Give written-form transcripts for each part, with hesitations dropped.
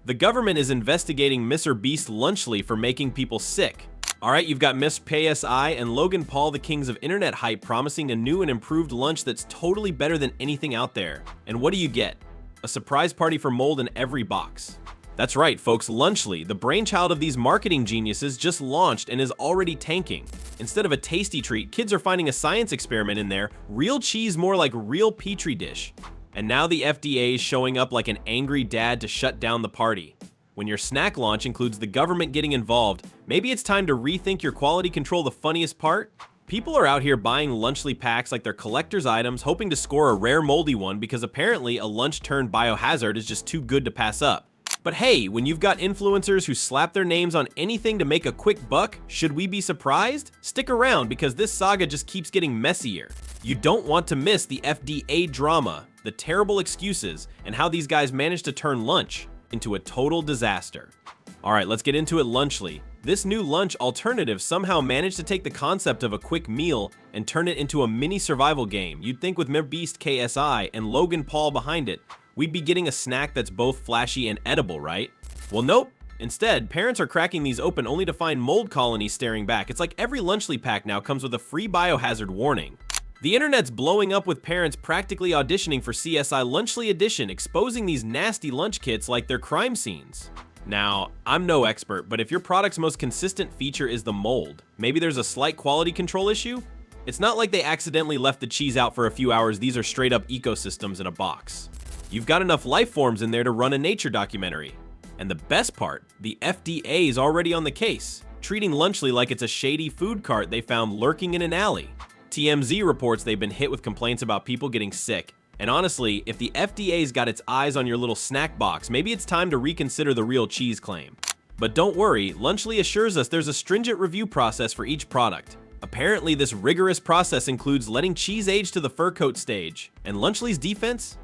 The government is investigating MrBeast Lunchly for making people sick. Alright, you've got Miss KSI and Logan Paul, the kings of internet hype, promising a new and improved lunch that's totally better than anything out there. And what do you get? A surprise party for mold in every box. That's right, folks, Lunchly, the brainchild of these marketing geniuses, just launched and is already tanking. Instead of a tasty treat, kids are finding a science experiment in there, real cheese more like real petri dish. And now the FDA is showing up like an angry dad to shut down the party. When your snack launch includes the government getting involved, maybe it's time to rethink your quality control. The funniest part? People are out here buying Lunchly packs like they're collector's items, hoping to score a rare moldy one because apparently a lunch-turned biohazard is just too good to pass up. But hey, when you've got influencers who slap their names on anything to make a quick buck, should we be surprised? Stick around because this saga just keeps getting messier. You don't want to miss the FDA drama, the terrible excuses, and how these guys managed to turn lunch into a total disaster. Alright, let's get into it. Lunchly. This new lunch alternative somehow managed to take the concept of a quick meal and turn it into a mini survival game. You'd think with MrBeast KSI and Logan Paul behind it, we'd be getting a snack that's both flashy and edible, right? Well, nope. Instead, parents are cracking these open only to find mold colonies staring back. It's like every Lunchly pack now comes with a free biohazard warning. The internet's blowing up with parents practically auditioning for KSI Lunchly Edition, exposing these nasty lunch kits like they're crime scenes. Now, I'm no expert, but if your product's most consistent feature is the mold, maybe there's a slight quality control issue? It's not like they accidentally left the cheese out for a few hours. These are straight up ecosystems in a box. You've got enough life forms in there to run a nature documentary. And the best part, the FDA is already on the case, treating Lunchly like it's a shady food cart they found lurking in an alley. TMZ reports they've been hit with complaints about people getting sick. And honestly, if the FDA's got its eyes on your little snack box, maybe it's time to reconsider the real cheese claim. But don't worry, Lunchly assures us there's a stringent review process for each product. Apparently, this rigorous process includes letting cheese age to the fur coat stage. And Lunchly's defense?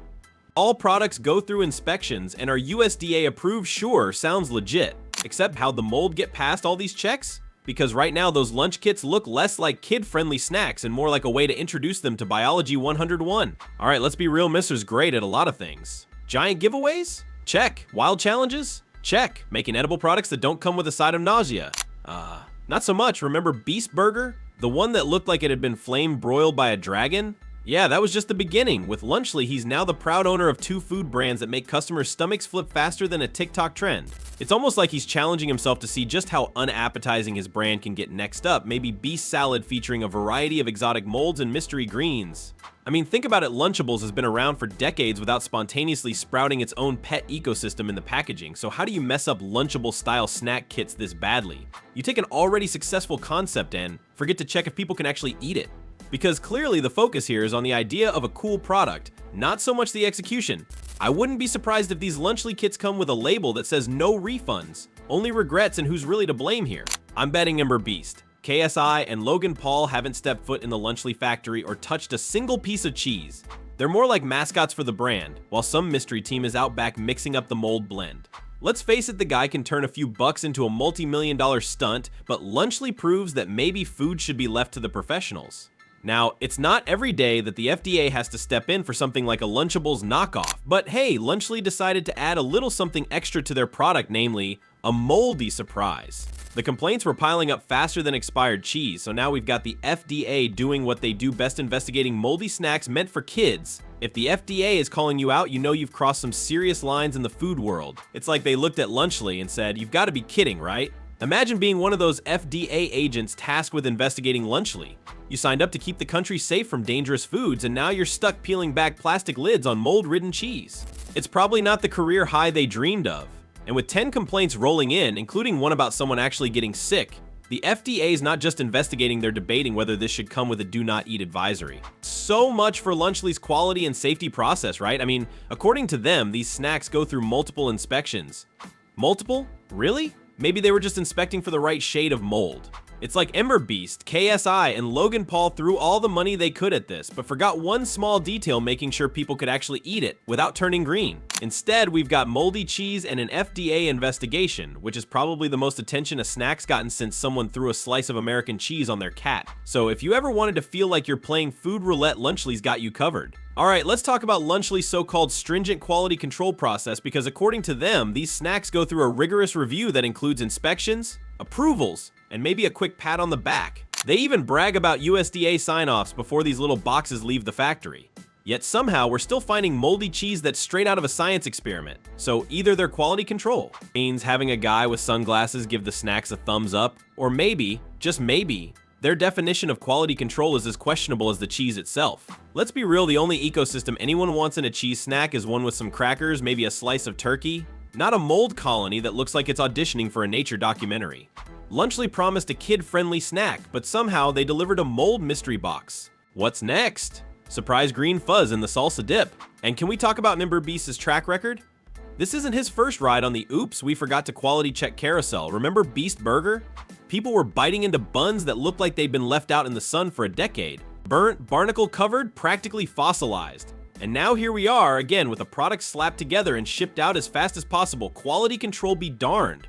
All products go through inspections and are USDA approved. Sure, sounds legit. Except how'd the mold get past all these checks? Because right now those lunch kits look less like kid-friendly snacks and more like a way to introduce them to Biology 101. Alright, let's be real, Mr's great at a lot of things. Giant giveaways? Check. Wild challenges? Check. Making edible products that don't come with a side of nausea? Not so much. Remember Beast Burger? The one that looked like it had been flame broiled by a dragon? Yeah, that was just the beginning. With Lunchly, he's now the proud owner of 2 food brands that make customers' stomachs flip faster than a TikTok trend. It's almost like he's challenging himself to see just how unappetizing his brand can get. Next up, maybe Beast Salad featuring a variety of exotic molds and mystery greens. I mean, think about it, Lunchables has been around for decades without spontaneously sprouting its own pet ecosystem in the packaging, so how do you mess up Lunchable-style snack kits this badly? You take an already successful concept and forget to check if people can actually eat it. Because clearly the focus here is on the idea of a cool product, not so much the execution. I wouldn't be surprised if these Lunchly kits come with a label that says no refunds, only regrets, and who's really to blame here. I'm betting MrBeast, KSI, and Logan Paul haven't stepped foot in the Lunchly factory or touched a single piece of cheese. They're more like mascots for the brand, while some mystery team is out back mixing up the mold blend. Let's face it, the guy can turn a few bucks into a multi-million-dollar stunt, but Lunchly proves that maybe food should be left to the professionals. Now, it's not every day that the FDA has to step in for something like a Lunchables knockoff, but hey, Lunchly decided to add a little something extra to their product, namely, a moldy surprise. The complaints were piling up faster than expired cheese, so now we've got the FDA doing what they do best, investigating moldy snacks meant for kids. If the FDA is calling you out, you know you've crossed some serious lines in the food world. It's like they looked at Lunchly and said, "You've got to be kidding, right?" Imagine being one of those FDA agents tasked with investigating Lunchly. You signed up to keep the country safe from dangerous foods, and now you're stuck peeling back plastic lids on mold-ridden cheese. It's probably not the career high they dreamed of. And with 10 complaints rolling in, including one about someone actually getting sick, the FDA is not just investigating, they're debating whether this should come with a do not eat advisory. So much for Lunchly's quality and safety process, right? I mean, according to them, these snacks go through multiple inspections. Multiple? Really? Maybe they were just inspecting for the right shade of mold. It's like MrBeast, KSI, and Logan Paul threw all the money they could at this, but forgot one small detail, making sure people could actually eat it without turning green. Instead, we've got moldy cheese and an FDA investigation, which is probably the most attention a snack's gotten since someone threw a slice of American cheese on their cat. So if you ever wanted to feel like you're playing food roulette, Lunchly's got you covered. Alright, let's talk about Lunchly's so-called stringent quality control process because according to them, these snacks go through a rigorous review that includes inspections, approvals, and maybe a quick pat on the back. They even brag about USDA sign-offs before these little boxes leave the factory. Yet somehow, we're still finding moldy cheese that's straight out of a science experiment. So either their quality control means having a guy with sunglasses give the snacks a thumbs up, or maybe, just maybe, their definition of quality control is as questionable as the cheese itself. Let's be real, the only ecosystem anyone wants in a cheese snack is one with some crackers, maybe a slice of turkey, not a mold colony that looks like it's auditioning for a nature documentary. Lunchly promised a kid-friendly snack, but somehow they delivered a mold mystery box. What's next? Surprise green fuzz in the salsa dip. And can we talk about MrBeast's track record? This isn't his first ride on the oops, we forgot to quality check carousel. Remember Beast Burger? People were biting into buns that looked like they'd been left out in the sun for a decade. Burnt, barnacle covered, practically fossilized. And now here we are again with a product slapped together and shipped out as fast as possible. Quality control be darned.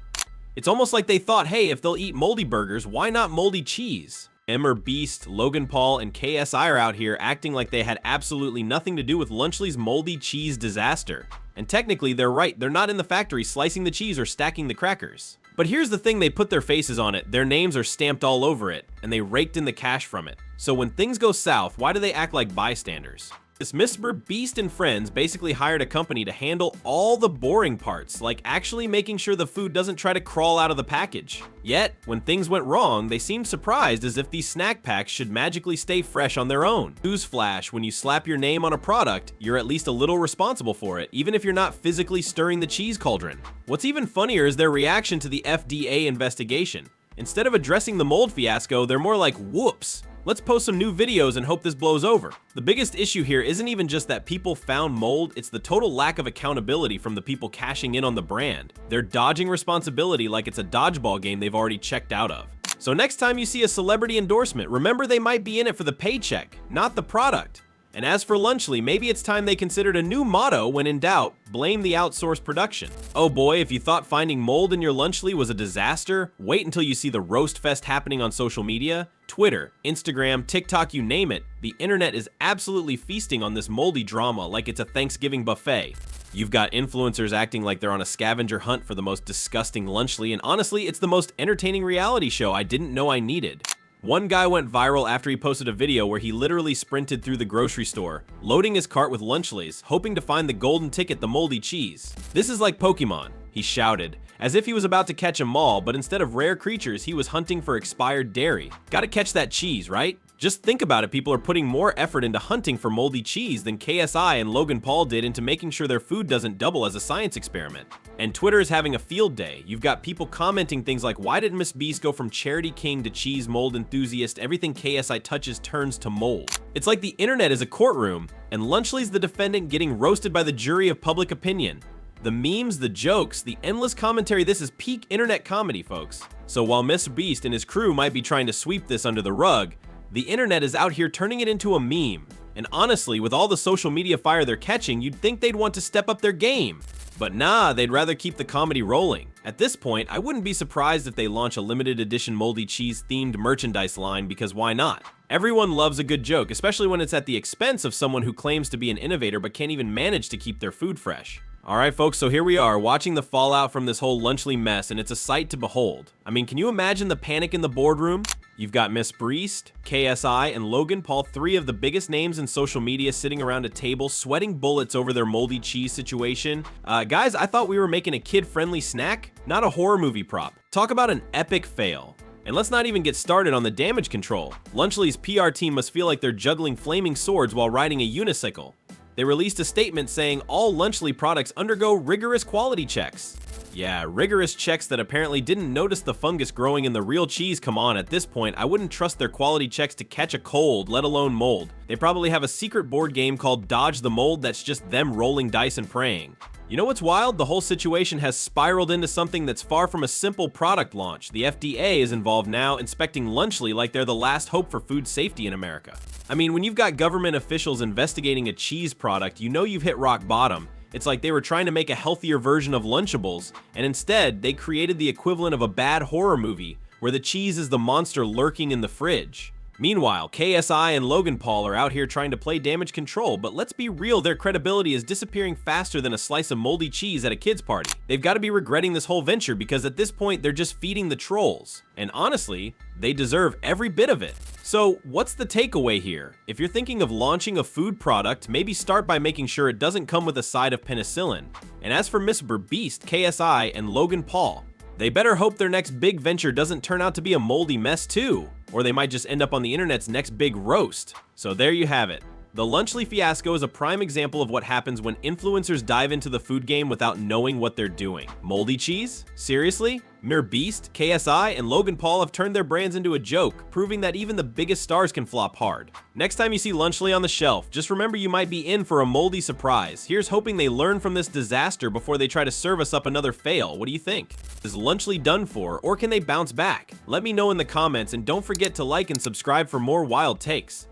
It's almost like they thought, hey, if they'll eat moldy burgers, why not moldy cheese? MrBeast, Logan Paul, and KSI are out here acting like they had absolutely nothing to do with Lunchly's moldy cheese disaster. And technically, they're right, they're not in the factory slicing the cheese or stacking the crackers. But here's the thing, they put their faces on it, their names are stamped all over it, and they raked in the cash from it. So when things go south, why do they act like bystanders? This MrBeast and friends basically hired a company to handle all the boring parts, like actually making sure the food doesn't try to crawl out of the package. Yet, when things went wrong, they seemed surprised as if these snack packs should magically stay fresh on their own. Newsflash, when you slap your name on a product, you're at least a little responsible for it, even if you're not physically stirring the cheese cauldron. What's even funnier is their reaction to the FDA investigation. Instead of addressing the mold fiasco, they're more like, whoops. Let's post some new videos and hope this blows over. The biggest issue here isn't even just that people found mold, it's the total lack of accountability from the people cashing in on the brand. They're dodging responsibility like it's a dodgeball game they've already checked out of. So next time you see a celebrity endorsement, remember they might be in it for the paycheck, not the product. And as for Lunchly, maybe it's time they considered a new motto when in doubt, blame the outsourced production. Oh boy, if you thought finding mold in your Lunchly was a disaster, wait until you see the roast fest happening on social media. Twitter, Instagram, TikTok, you name it, the internet is absolutely feasting on this moldy drama like it's a Thanksgiving buffet. You've got influencers acting like they're on a scavenger hunt for the most disgusting Lunchly, and honestly, it's the most entertaining reality show I didn't know I needed. One guy went viral after he posted a video where he literally sprinted through the grocery store, loading his cart with Lunchlys, hoping to find the golden ticket, the moldy cheese. This is like Pokemon, he shouted, as if he was about to catch a mall, but instead of rare creatures, he was hunting for expired dairy. Gotta catch that cheese, right? Just think about it, people are putting more effort into hunting for moldy cheese than KSI and Logan Paul did into making sure their food doesn't double as a science experiment. And Twitter is having a field day. You've got people commenting things like, why did MrBeast go from charity king to cheese mold enthusiast? Everything KSI touches turns to mold. It's like the internet is a courtroom, and Lunchly's the defendant getting roasted by the jury of public opinion. The memes, the jokes, the endless commentary, this is peak internet comedy, folks. So while MrBeast and his crew might be trying to sweep this under the rug, the internet is out here turning it into a meme. And honestly, with all the social media fire they're catching, you'd think they'd want to step up their game. But nah, they'd rather keep the comedy rolling. At this point, I wouldn't be surprised if they launch a limited edition moldy cheese themed merchandise line, because why not? Everyone loves a good joke, especially when it's at the expense of someone who claims to be an innovator but can't even manage to keep their food fresh. Alright folks, so here we are watching the fallout from this whole Lunchly mess, and it's a sight to behold. I mean, can you imagine the panic in the boardroom? You've got MrBeast, KSI, and Logan Paul, three of the biggest names in social media, sitting around a table sweating bullets over their moldy cheese situation. Guys, I thought we were making a kid-friendly snack, not a horror movie prop. Talk about an epic fail. And let's not even get started on the damage control. Lunchly's PR team must feel like they're juggling flaming swords while riding a unicycle. They released a statement saying all Lunchly products undergo rigorous quality checks. Yeah, rigorous checks that apparently didn't notice the fungus growing in the real cheese. Come on, at this point, I wouldn't trust their quality checks to catch a cold, let alone mold. They probably have a secret board game called Dodge the Mold that's just them rolling dice and praying. You know what's wild? The whole situation has spiraled into something that's far from a simple product launch. The FDA is involved now, inspecting Lunchly like they're the last hope for food safety in America. I mean, when you've got government officials investigating a cheese product, you know you've hit rock bottom. It's like they were trying to make a healthier version of Lunchables, and instead, they created the equivalent of a bad horror movie, where the cheese is the monster lurking in the fridge. Meanwhile, KSI and Logan Paul are out here trying to play damage control, but let's be real, their credibility is disappearing faster than a slice of moldy cheese at a kid's party. They've got to be regretting this whole venture because at this point they're just feeding the trolls. And honestly, they deserve every bit of it. So what's the takeaway here? If you're thinking of launching a food product, maybe start by making sure it doesn't come with a side of penicillin. And as for MrBeast, KSI, and Logan Paul, they better hope their next big venture doesn't turn out to be a moldy mess too, or they might just end up on the internet's next big roast. So there you have it. The Lunchly fiasco is a prime example of what happens when influencers dive into the food game without knowing what they're doing. Moldy cheese? Seriously? MrBeast, KSI, and Logan Paul have turned their brands into a joke, proving that even the biggest stars can flop hard. Next time you see Lunchly on the shelf, just remember you might be in for a moldy surprise. Here's hoping they learn from this disaster before they try to serve us up another fail. What do you think? Is Lunchly done for, or can they bounce back? Let me know in the comments, and don't forget to like and subscribe for more wild takes.